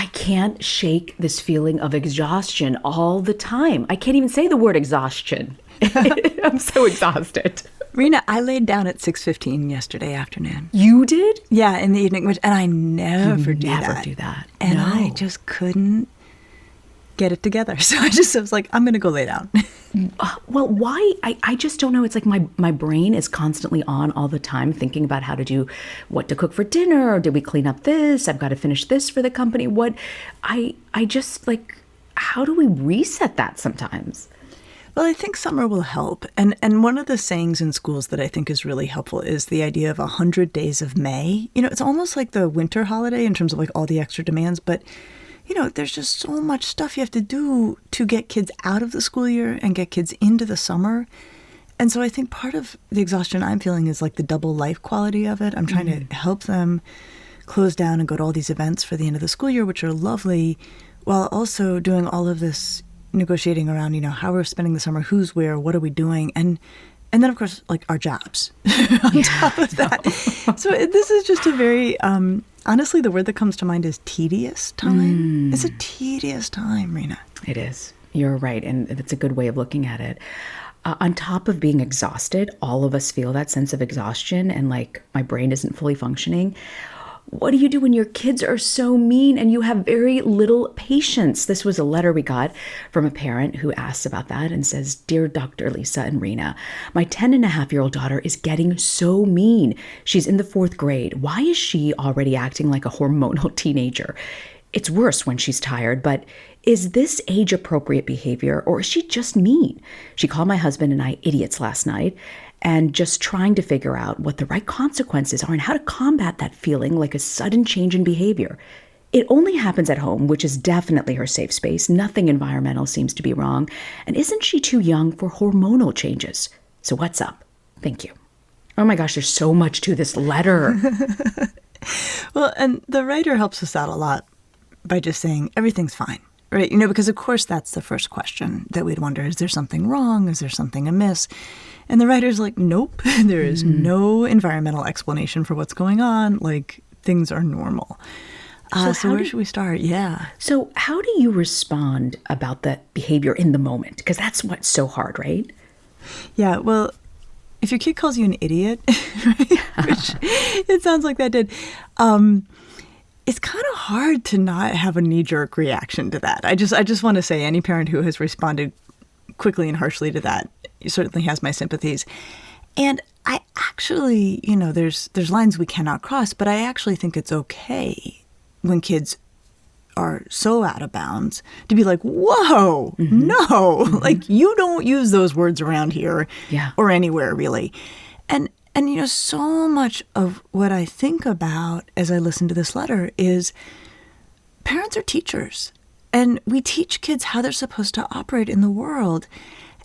I can't shake this feeling of exhaustion all the time. I can't even say the word exhaustion. I'm so exhausted. Reena, I laid down at 6:15 yesterday afternoon. You did? Yeah, in the evening, and I never do that. And No. I just couldn't get it together. So I was like, I'm going to go lay down. Well, why? I just don't know. It's like my brain is constantly on all the time thinking about how to do what to cook for dinner, or did we clean up this? I've got to finish this for the company. I just like, how do we reset that sometimes? Well, I think summer will help. And one of the sayings in schools that I think is really helpful is the idea of 100 days of May. It's almost like the winter holiday in terms of like all the extra demands, but there's just so much stuff you have to do to get kids out of the school year and get kids into the summer. And so I think part of the exhaustion I'm feeling is like the double life quality of it. I'm trying to help them close down and go to all these events for the end of the school year, which are lovely, while also doing all of this negotiating around, how we're spending the summer, who's where, what are we doing, and then of course like our jobs on top of that. So this is just a very honestly, the word that comes to mind is tedious time. It's a tedious time, Reena. It is. You're right, and it's a good way of looking at it. On top of being exhausted, all of us feel that sense of exhaustion and like my brain isn't fully functioning. What do you do when your kids are so mean and you have very little patience? This was a letter we got from a parent who asks about that and says, "Dear Dr. Lisa and Reena, my 10-and-a-half-year-old daughter is getting so mean. She's in the 4th grade. Why is she already acting like a hormonal teenager? It's worse when she's tired, but is this age-appropriate behavior or is she just mean? She called my husband and I idiots last night, and just trying to figure out what the right consequences are and how to combat that feeling like a sudden change in behavior. It only happens at home, which is definitely her safe space. Nothing environmental seems to be wrong. And isn't she too young for hormonal changes? So what's up? Thank you." Oh my gosh, there's so much to this letter. Well, and the writer helps us out a lot by just saying everything's fine, right? Because of course that's the first question that we'd wonder, is there something wrong? Is there something amiss? And the writer's like, nope, there is no environmental explanation for what's going on. Like, things are normal. So where should we start? Yeah. So how do you respond about that behavior in the moment? Because that's what's so hard, right? Yeah, well, if your kid calls you an idiot, right, which it sounds like that did, it's kind of hard to not have a knee-jerk reaction to that. I just want to say any parent who has responded quickly and harshly to that certainly has my sympathies. And I actually, there's lines we cannot cross, but I actually think it's okay when kids are so out of bounds to be like, whoa, no, like you don't use those words around here or anywhere really. And so much of what I think about as I listen to this letter is parents are teachers, and we teach kids how they're supposed to operate in the world.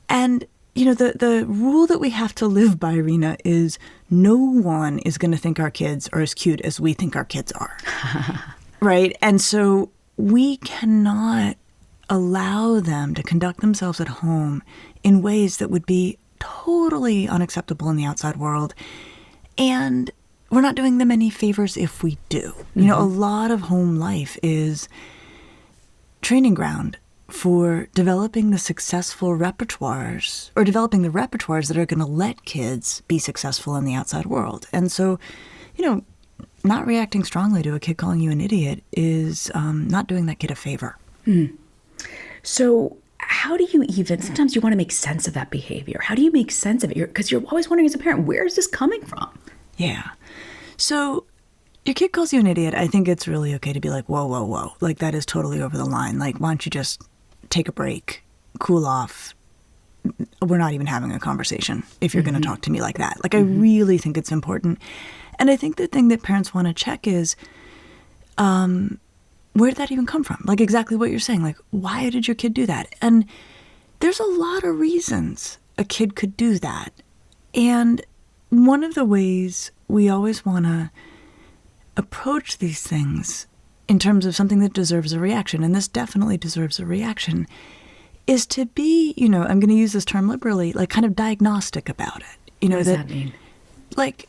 And the rule that we have to live by, Reena, is no one is going to think our kids are as cute as we think our kids are. Right? And so we cannot allow them to conduct themselves at home in ways that would be totally unacceptable in the outside world. And we're not doing them any favors if we do. A lot of home life is training ground for developing the successful repertoires, or developing the repertoires that are going to let kids be successful in the outside world. And so, not reacting strongly to a kid calling you an idiot is not doing that kid a favor. So how do you even, sometimes you want to make sense of that behavior. How do you make sense of it? Because you're always wondering as a parent, where is this coming from? Yeah. So your kid calls you an idiot. I think it's really okay to be like, whoa, whoa, whoa. Like, that is totally over the line. Like, why don't you just take a break, cool off? We're not even having a conversation if you're going to talk to me like that. Like, I really think it's important. And I think the thing that parents want to check is, where did that even come from? Like, exactly what you're saying. Like, why did your kid do that? And there's a lot of reasons a kid could do that. And one of the ways we always want to approach these things in terms of something that deserves a reaction, and this definitely deserves a reaction, is to be, I'm going to use this term liberally, like kind of diagnostic about it. What does that mean? Like,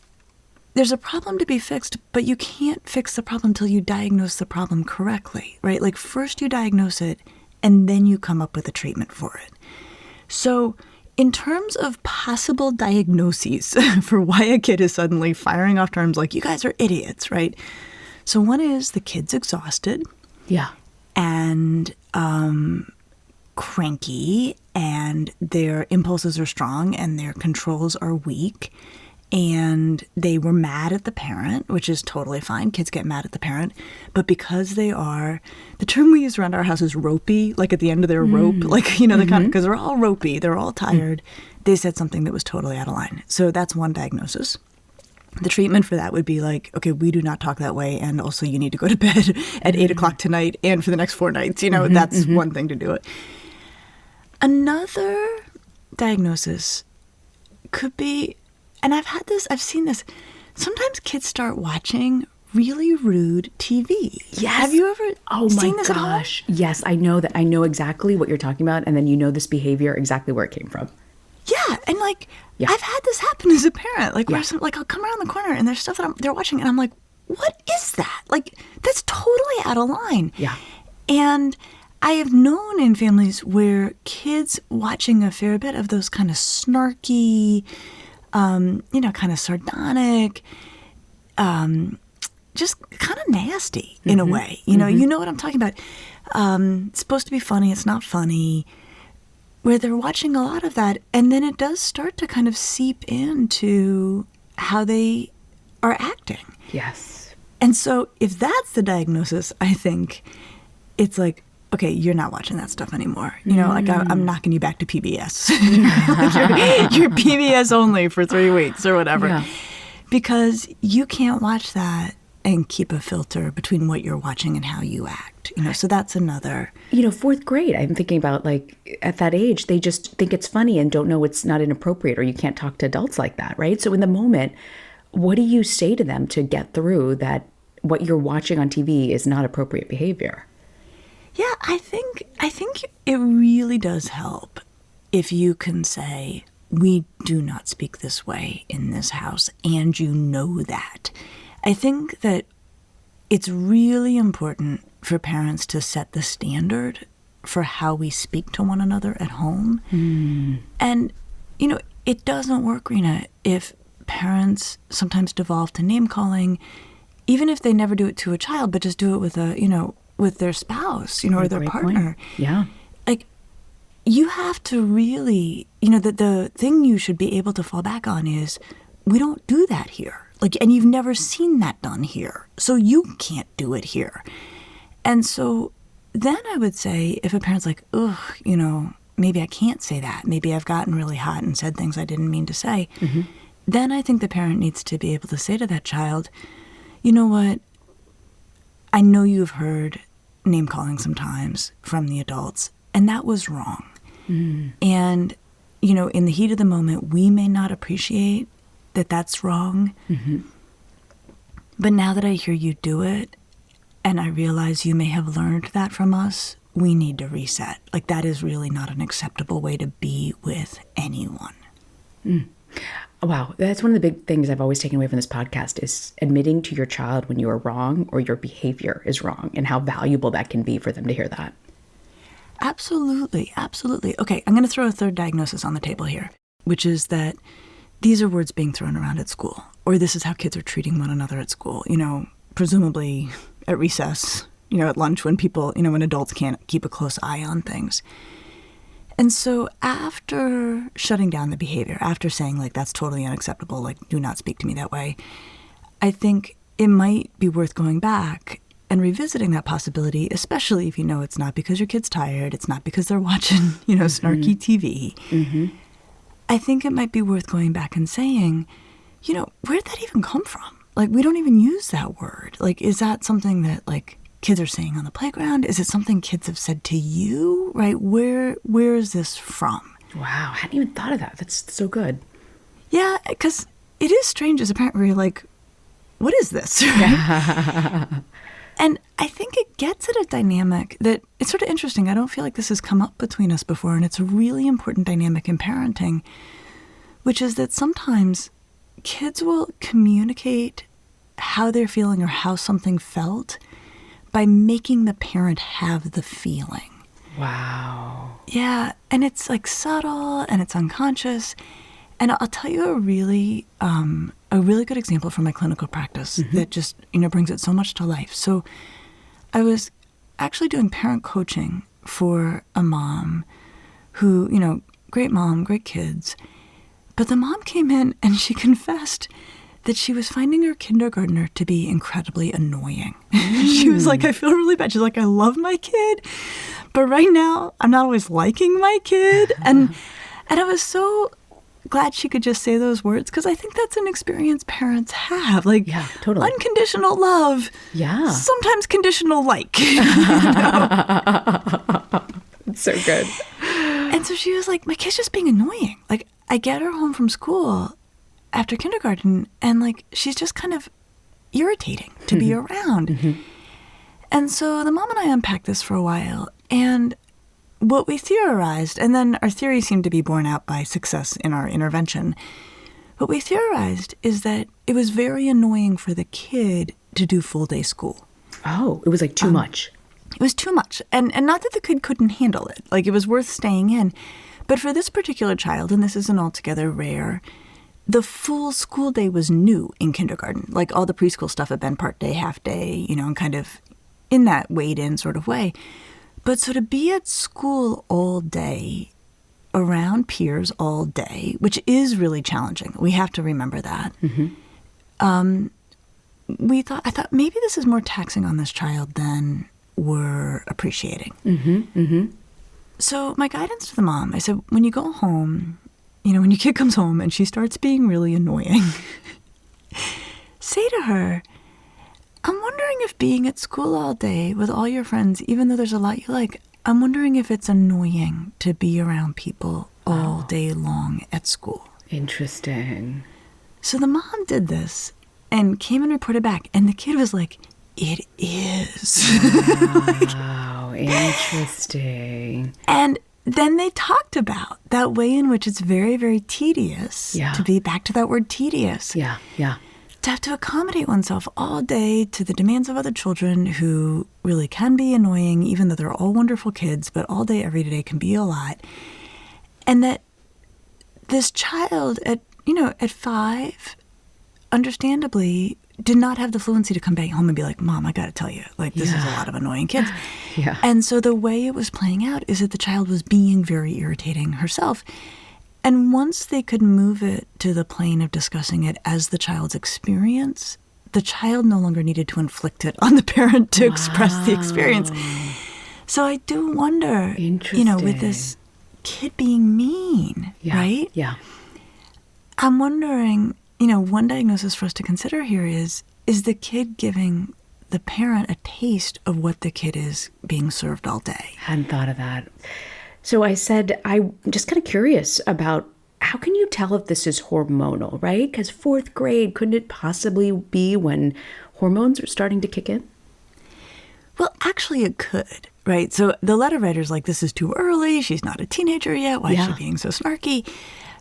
there's a problem to be fixed, but you can't fix the problem until you diagnose the problem correctly, right? Like first you diagnose it and then you come up with a treatment for it. So in terms of possible diagnoses for why a kid is suddenly firing off terms like, you guys are idiots, right? So one is the kid's exhausted. Yeah. And cranky, and their impulses are strong and their controls are weak. And they were mad at the parent, which is totally fine. Kids get mad at the parent. But because they are, the term we use around our house is ropey, like at the end of their rope, like, you know, because they're all ropey, they're all tired. They said something that was totally out of line. So that's one diagnosis. The treatment for that would be like, okay, we do not talk that way. And also you need to go to bed at 8 o'clock tonight and for the next 4 nights. You know, that's one thing to do it. Another diagnosis could be, and I've seen this. Sometimes kids start watching really rude TV. Yes. Have you ever seen this Oh my gosh. Yes, I know that. I know exactly what you're talking about. And then you know this behavior, exactly where it came from. Yeah. And like, Yeah. I've had this happen as a parent. Like, where Yeah. I'll come around the corner and there's stuff that they're watching and I'm like, what is that? Like, that's totally out of line. Yeah. And I have known in families where kids watching a fair bit of those kind of snarky, you know, kind of sardonic, just kind of nasty in a way. You know what I'm talking about. It's supposed to be funny. It's not funny. Where they're watching a lot of that. And then it does start to kind of seep into how they are acting. Yes. And so if that's the diagnosis, I think it's like, okay, you're not watching that stuff anymore. You know, like I'm knocking you back to PBS. you're PBS only for 3 weeks or whatever. Yeah. Because you can't watch that and keep a filter between what you're watching and how you act. You know, so that's another. You know, 4th grade, I'm thinking about like at that age, they just think it's funny and don't know it's not inappropriate or you can't talk to adults like that, right? So in the moment, what do you say to them to get through that what you're watching on TV is not appropriate behavior? Yeah, I think it really does help if you can say, we do not speak this way in this house, and you know that. I think that it's really important for parents to set the standard for how we speak to one another at home. And, you know, it doesn't work, Reena, if parents sometimes devolve to name calling, even if they never do it to a child, but just do it with with their spouse, you know, or their Great partner. point. Yeah. Like, you have to really, you know, the thing you should be able to fall back on is, we don't do that here. Like, and you've never seen that done here. So you can't do it here. And so then I would say, if a parent's like, ugh, you know, maybe I can't say that. Maybe I've gotten really hot and said things I didn't mean to say. Then I think the parent needs to be able to say to that child, you know what? I know you've heard name calling sometimes from the adults, and that was wrong. And, you know, in the heat of the moment, we may not appreciate that that's wrong. But now that I hear you do it, and I realize you may have learned that from us, we need to reset. Like, that is really not an acceptable way to be with anyone. Wow, that's one of the big things I've always taken away from this podcast is admitting to your child when you are wrong or your behavior is wrong and how valuable that can be for them to hear that. Absolutely, absolutely. Okay, I'm going to throw a third diagnosis on the table here, which is that these are words being thrown around at school, or this is how kids are treating one another at school, you know, presumably at recess, you know, at lunch when people, you know, when adults can't keep a close eye on things. And so after shutting down the behavior, after saying, like, that's totally unacceptable, like, do not speak to me that way, I think it might be worth going back and revisiting that possibility, especially if you know it's not because your kid's tired, it's not because they're watching, you know, snarky TV. I think it might be worth going back and saying, you know, where'd that even come from? Like, we don't even use that word. Like, is that something that, like, kids are saying on the playground? Is it something kids have said to you, right? Where is this from? Wow, I hadn't even thought of that. That's so good. Yeah, because it is strange as a parent where you're like, what is this? Right? And I think it gets at a dynamic that it's sort of interesting. I don't feel like this has come up between us before, and it's a really important dynamic in parenting, which is that sometimes kids will communicate how they're feeling or how something felt by making the parent have the feeling. Wow. Yeah, and it's like subtle and it's unconscious. And I'll tell you a really good example from my clinical practice that just, brings it so much to life. So I was actually doing parent coaching for a mom who, great mom, great kids. But the mom came in and she confessed that she was finding her kindergartner to be incredibly annoying. She was like, I feel really bad. She's like, I love my kid, but right now I'm not always liking my kid. And I was so glad she could just say those words, because I think that's an experience parents have. Like, yeah, totally. Unconditional love. Yeah. Sometimes conditional like. It's so good. And so she was like, my kid's just being annoying. Like, I get her home from school after kindergarten, and like, she's just kind of irritating to be around. And so the mom and I unpacked this for a while, and what we theorized, and then our theory seemed to be borne out by success in our intervention, what we theorized is that it was very annoying for the kid to do full day school. Oh, it was like too much. It was too much. And not that the kid couldn't handle it. Like, it was worth staying in. But for this particular child, and this isn't altogether rare, the full school day was new in kindergarten. Like, all the preschool stuff had been part day, half day, and kind of in that weighed in sort of way. But so to be at school all day, around peers all day, which is really challenging. We have to remember that. I thought maybe this is more taxing on this child than we're appreciating. So my guidance to the mom, I said, when you go home, when your kid comes home and she starts being really annoying, say to her, I'm wondering if being at school all day with all your friends, even though there's a lot you like, I'm wondering if it's annoying to be around people all day long at school. Interesting. So the mom did this and came and reported back, and the kid was like, it is. Wow, interesting. And then they talked about that way in which it's very, very tedious to be, back to that word, tedious. Yeah. To have to accommodate oneself all day to the demands of other children who really can be annoying, even though they're all wonderful kids, but all day, every day can be a lot. And that this child at 5, understandably, did not have the fluency to come back home and be like, Mom, I got to tell you, like, this is a lot of annoying kids. And so the way it was playing out is that the child was being very irritating herself. And once they could move it to the plane of discussing it as the child's experience, the child no longer needed to inflict it on the parent to express the experience. So I do wonder, with this kid being mean, right? Yeah. I'm wondering, one diagnosis for us to consider here is the kid giving the parent a taste of what the kid is being served all day? Hadn't thought of that. So I said, I'm just kind of curious about how can you tell if this is hormonal, right? Because 4th grade, couldn't it possibly be when hormones are starting to kick in? Well, actually it could, right? So the letter writer's like, this is too early. She's not a teenager yet. Why is she being so snarky?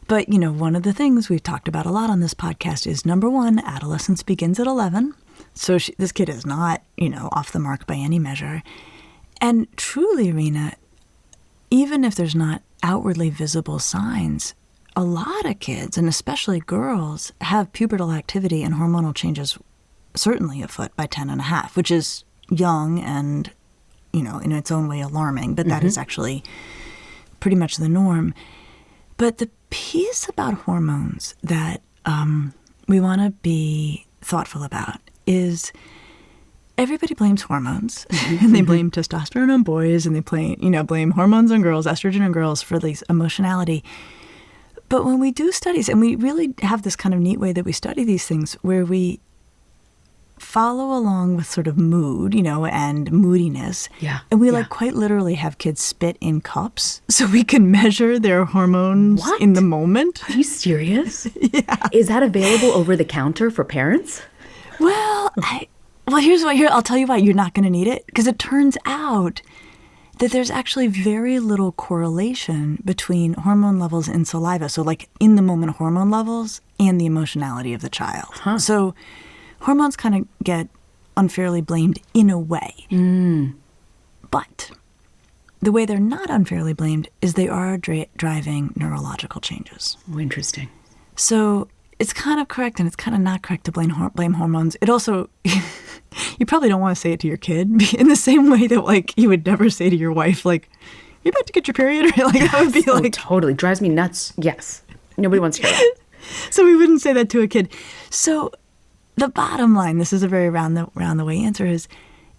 But, one of the things we've talked about a lot on this podcast is, number one, adolescence begins at 11. So this kid is not, off the mark by any measure. And truly, Reena, even if there's not outwardly visible signs, a lot of kids, and especially girls, have pubertal activity and hormonal changes certainly afoot by 10 and a half, which is young and, in its own way alarming, but that is actually pretty much the norm. But the piece about hormones that we want to be thoughtful about is everybody blames hormones, and they blame testosterone on boys, and they blame hormones on girls, estrogen on girls for this emotionality. But when we do studies, and we really have this kind of neat way that we study these things, where we follow along with sort of mood, and moodiness. Yeah. And we quite literally have kids spit in cups so we can measure their hormones in the moment. Are you serious? Yeah. Is that available over the counter for parents? Well, I'll tell you why you're not going to need it, because it turns out that there's actually very little correlation between hormone levels in saliva, so like in the moment hormone levels, and the emotionality of the child. Huh. So hormones kind of get unfairly blamed in a way. But the way they're not unfairly blamed is they are driving neurological changes. Oh, interesting. So it's kind of correct and it's kind of not correct to blame hormones. It also, you probably don't want to say it to your kid in the same way that like you would never say to your wife, like, you're about to get your period. Like that would be Oh, like, totally. Drives me nuts. Yes. Nobody wants to hear that. so we wouldn't say that to a kid. So the bottom line, this is a very round the way answer, is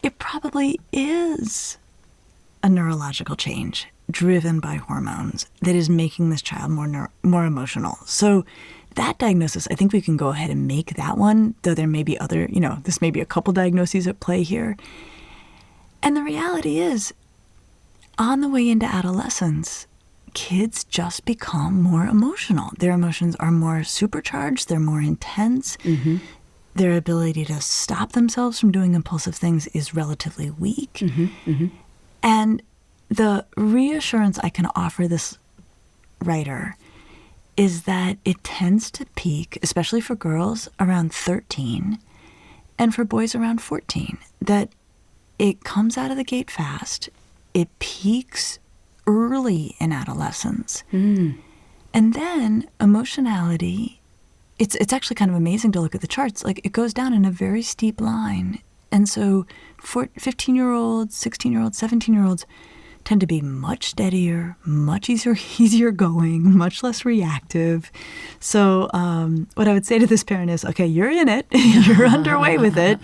it probably is a neurological change driven by hormones that is making this child more emotional. So that diagnosis, I think we can go ahead and make that one, though there may be other, this may be a couple diagnoses at play here. And the reality is, on the way into adolescence, kids just become more emotional. Their emotions are more supercharged, they're more intense. Mm-hmm. Their ability to stop themselves from doing impulsive things is relatively weak. Mm-hmm. Mm-hmm. And the reassurance I can offer this writer is that it tends to peak, especially for girls, around 13 and for boys around 14. That it comes out of the gate fast. It peaks early in adolescence. And then emotionality, it's actually kind of amazing to look at the charts. Like it goes down in a very steep line. And so 15-year-olds, 16-year-olds, 17-year-olds tend to be much steadier, much easier going, much less reactive. So what I would say to this parent is, okay, you're in it. You're underway with it.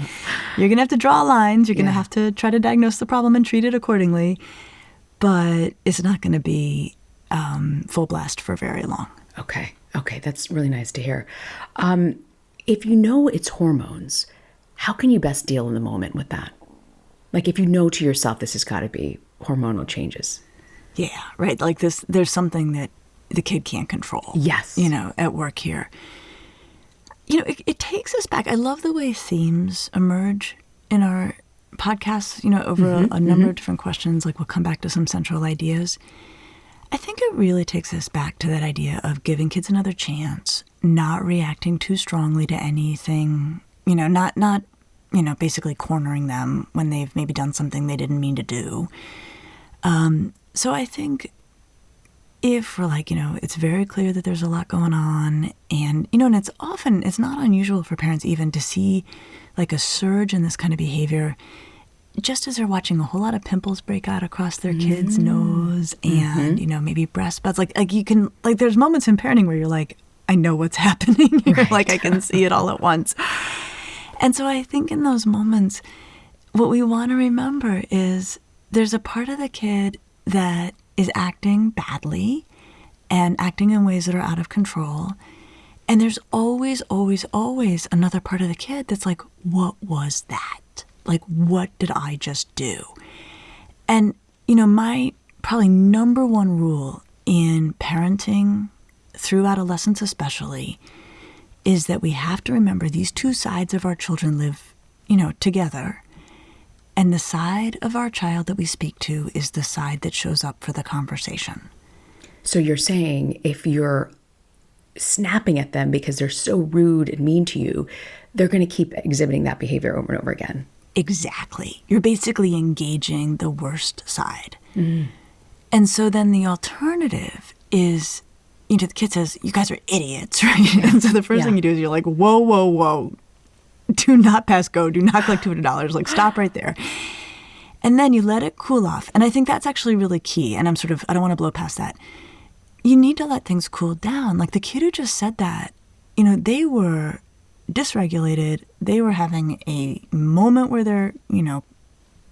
You're going to have to draw lines. You're going to have to try to diagnose the problem and treat it accordingly. But it's not going to be full blast for very long. Okay. That's really nice to hear. If you know it's hormones, how can you best deal in the moment with that? Like if you know to yourself this has got to be hormonal changes. Yeah, right. Like this, there's something that the kid can't control. Yes. At work here. It takes us back. I love the way themes emerge in our podcasts, over a number of different questions. Like we'll come back to some central ideas. I think it really takes us back to that idea of giving kids another chance, not reacting too strongly to anything, not basically cornering them when they've maybe done something they didn't mean to do. So I think if we're like, it's very clear that there's a lot going on and, and it's not unusual for parents even to see like a surge in this kind of behavior just as they're watching a whole lot of pimples break out across their kid's nose and, maybe breast buds. Like you can, like there's moments in parenting where you're like, I know what's happening here. Right. Like I can see it all at once. And so I think in those moments, what we want to remember is there's a part of the kid that is acting badly and acting in ways that are out of control. And there's always, always, always another part of the kid that's like, what was that? Like, what did I just do? And, my probably number one rule in parenting through adolescence especially is that we have to remember these two sides of our children live, together. And the side of our child that we speak to is the side that shows up for the conversation. So you're saying if you're snapping at them because they're so rude and mean to you, they're going to keep exhibiting that behavior over and over again. Exactly. You're basically engaging the worst side. And so then the alternative is, the kid says, you guys are idiots, right? And so the first thing you do is you're like, whoa, whoa, whoa. Do not pass go. Do not collect $200. Like, stop right there. And then you let it cool off. And I think that's actually really key. And I don't want to blow past that. You need to let things cool down. Like the kid who just said that, they were dysregulated. They were having a moment where their,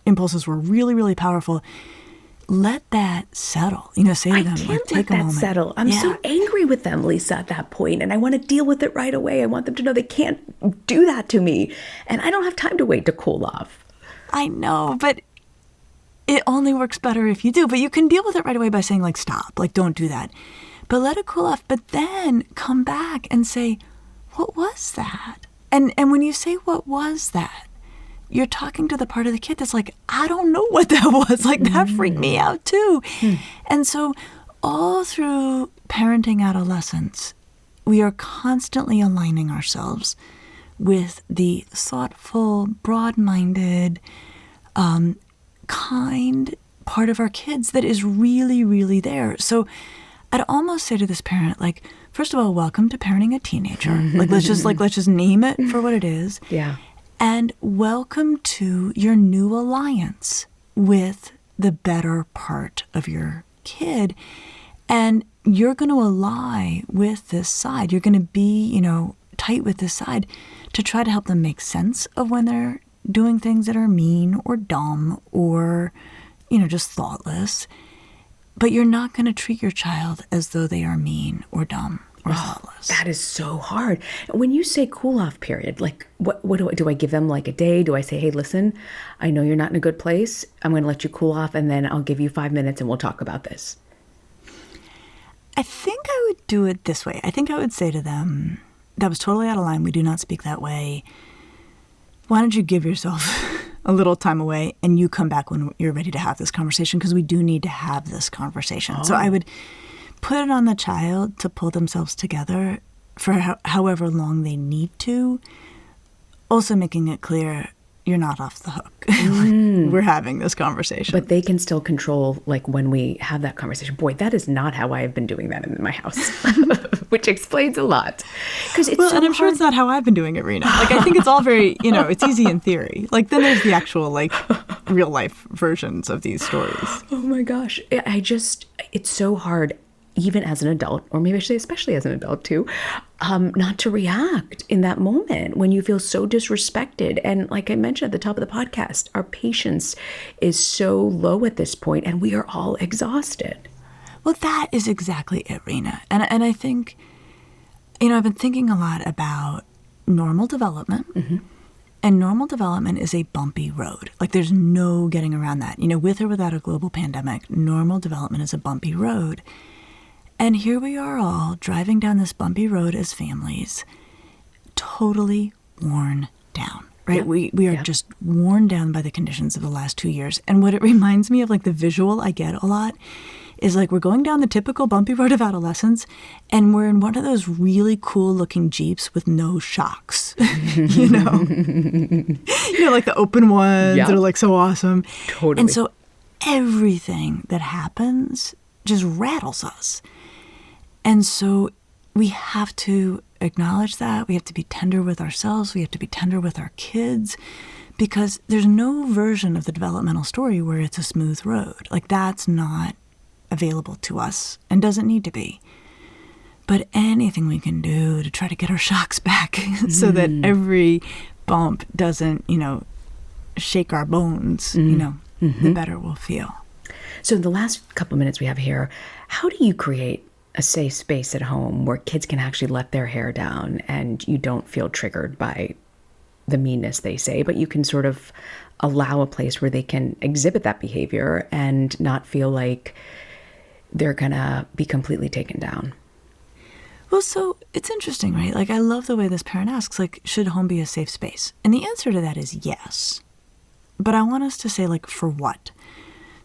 impulses were really, really powerful. Let that settle. Say to them, can't take let a moment. that settle. I'm so angry with them, Lisa, at that point, and I want to deal with it right away. I want them to know they can't do that to me, and I don't have time to wait to cool off. I know, but it only works better if you do. But you can deal with it right away by saying, like, stop, like, don't do that. But let it cool off. But then come back and say, what was that? And when you say, what was that? you're talking to the part of the kid that's like, I don't know what that was. Like, that freaked me out too. And so all through parenting adolescence, we are constantly aligning ourselves with the thoughtful, broad-minded, kind part of our kids that is really, really there. So I'd almost say to this parent, like, first of all, welcome to parenting a teenager. Let's just name it for what it is. Yeah. And welcome to your new alliance with the better part of your kid. And you're going to ally with this side. You're going to be, tight with this side to try to help them make sense of when they're doing things that are mean or dumb or, just thoughtless. But you're not going to treat your child as though they are mean or dumb or thoughtless. That is so hard. When you say cool off period, like what do I give them, like a day? Do I say, hey, listen, I know you're not in a good place. I'm going to let you cool off and then I'll give you 5 minutes and we'll talk about this. I think I would do it this way. I think I would say to them, that was totally out of line. We do not speak that way. Why don't you give yourself a little time away and you come back when you're ready to have this conversation, because we do need to have this conversation. So I would put it on the child to pull themselves together for however long they need to, also making it clear you're not off the hook. We're having this conversation. But they can still control, like, when we have that conversation. Boy, that is not how I have been doing that in my house, which explains a lot. And I'm sure it's not how I've been doing it, Reena. Like, I think it's all very, it's easy in theory. Like, then there's the actual, like, real life versions of these stories. Oh my gosh. It's so hard, even as an adult, or maybe I should say especially as an adult too, not to react in that moment when you feel so disrespected. And like I mentioned at the top of the podcast, our patience is so low at this point and we are all exhausted. Well, that is exactly it, Reena. And I think, I've been thinking a lot about normal development. And normal development is a bumpy road. Like, there's no getting around that. With or without a global pandemic, normal development is a bumpy road. And here we are all driving down this bumpy road as families, totally worn down, right? Yep. We are just worn down by the conditions of the last 2 years. And what it reminds me of, like, the visual I get a lot is, like, we're going down the typical bumpy road of adolescence and we're in one of those really cool looking Jeeps with no shocks, like the open ones that are, like, so awesome. Totally. And so everything that happens just rattles us. And so we have to acknowledge that. We have to be tender with ourselves. We have to be tender with our kids, because there's no version of the developmental story where it's a smooth road. Like, that's not available to us and doesn't need to be. But anything we can do to try to get our shocks back so that every bump doesn't, shake our bones, the better we'll feel. So the last couple of minutes we have here, how do you create a safe space at home where kids can actually let their hair down and you don't feel triggered by the meanness they say, but you can sort of allow a place where they can exhibit that behavior and not feel like they're gonna be completely taken down? Well, so it's interesting, right? Like, I love the way this parent asks, like, should home be a safe space? And the answer to that is yes. But I want us to say, like, for what?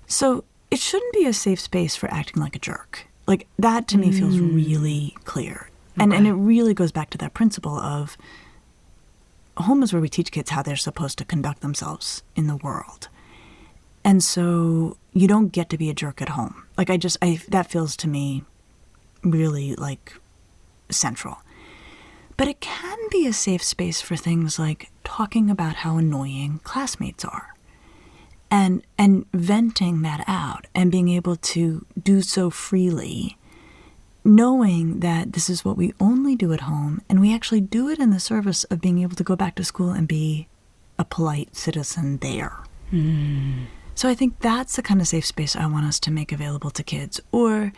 So it shouldn't be a safe space for acting like a jerk. Like, that to me feels really clear. And it really goes back to that principle of home is where we teach kids how they're supposed to conduct themselves in the world. And so you don't get to be a jerk at home. Like, that feels to me really, like, central. But it can be a safe space for things like talking about how annoying classmates are. And venting that out and being able to do so freely, knowing that this is what we only do at home, and we actually do it in the service of being able to go back to school and be a polite citizen there. So I think that's the kind of safe space I want us to make available to kids. Or,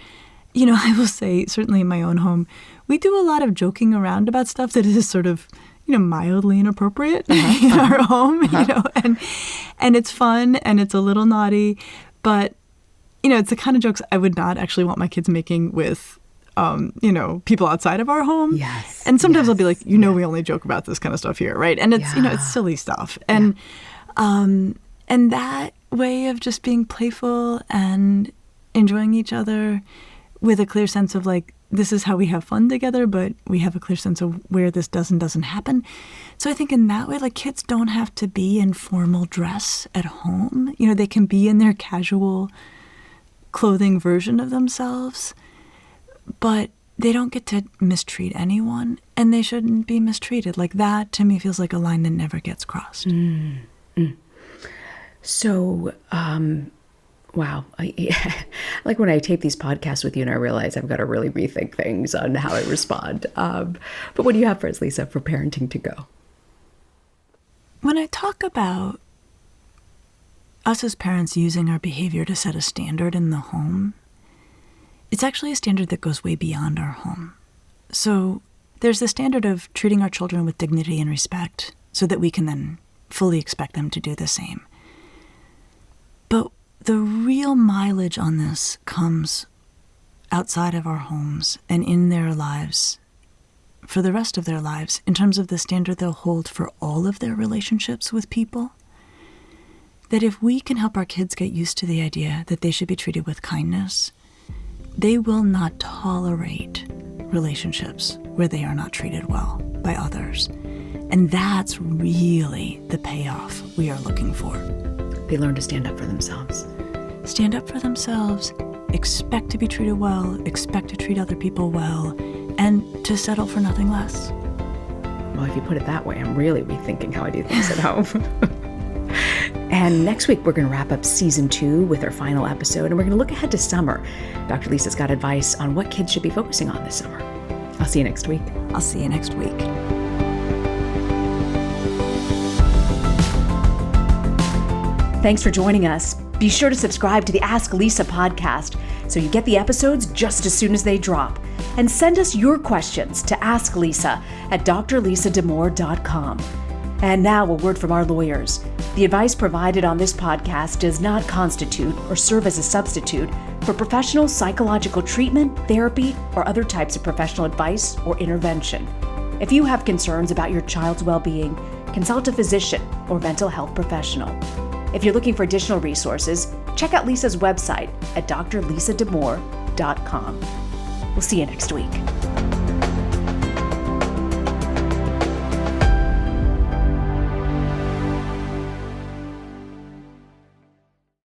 I will say, certainly in my own home, we do a lot of joking around about stuff that is sort of, mildly inappropriate in our home, and it's fun and it's a little naughty, but, it's the kind of jokes I would not actually want my kids making with, people outside of our home. Yes. And sometimes I'll be like, we only joke about this kind of stuff here, right? And it's, it's silly stuff. And And that way of just being playful and enjoying each other with a clear sense of like, this is how we have fun together, but we have a clear sense of where this does and doesn't happen. So I think in that way, like kids don't have to be in formal dress at home. You know, they can be in their casual clothing version of themselves, but they don't get to mistreat anyone, and they shouldn't be mistreated. Like that, to me, feels like a line that never gets crossed. So, wow. Like when I tape these podcasts with you and I realize I've got to really rethink things on how I respond. But what do you have for us, Lisa, for parenting to go? When I talk about us as parents using our behavior to set a standard in the home, it's actually a standard that goes way beyond our home. So there's the standard of treating our children with dignity and respect so that we can then fully expect them to do the same. But the real mileage on this comes outside of our homes and in their lives for the rest of their lives in terms of the standard they'll hold for all of their relationships with people. That if we can help our kids get used to the idea that they should be treated with kindness, they will not tolerate relationships where they are not treated well by others. And that's really the payoff we are looking for. They learn to stand up for themselves. Stand up for themselves, expect to be treated well, expect to treat other people well, and to settle for nothing less. Well, if you put it that way, I'm really rethinking how I do things at home. And next week, we're going to wrap up season 2 with our final episode, and we're going to look ahead to summer. Dr. Lisa's got advice on what kids should be focusing on this summer. I'll see you next week. I'll see you next week. Thanks for joining us. Be sure to subscribe to the Ask Lisa podcast so you get the episodes just as soon as they drop. And send us your questions to asklisa@drlisadamore.com. And now a word from our lawyers. The advice provided on this podcast does not constitute or serve as a substitute for professional psychological treatment, therapy, or other types of professional advice or intervention. If you have concerns about your child's well-being, consult a physician or mental health professional. If you're looking for additional resources, check out Lisa's website at drlisadamore.com. We'll see you next week.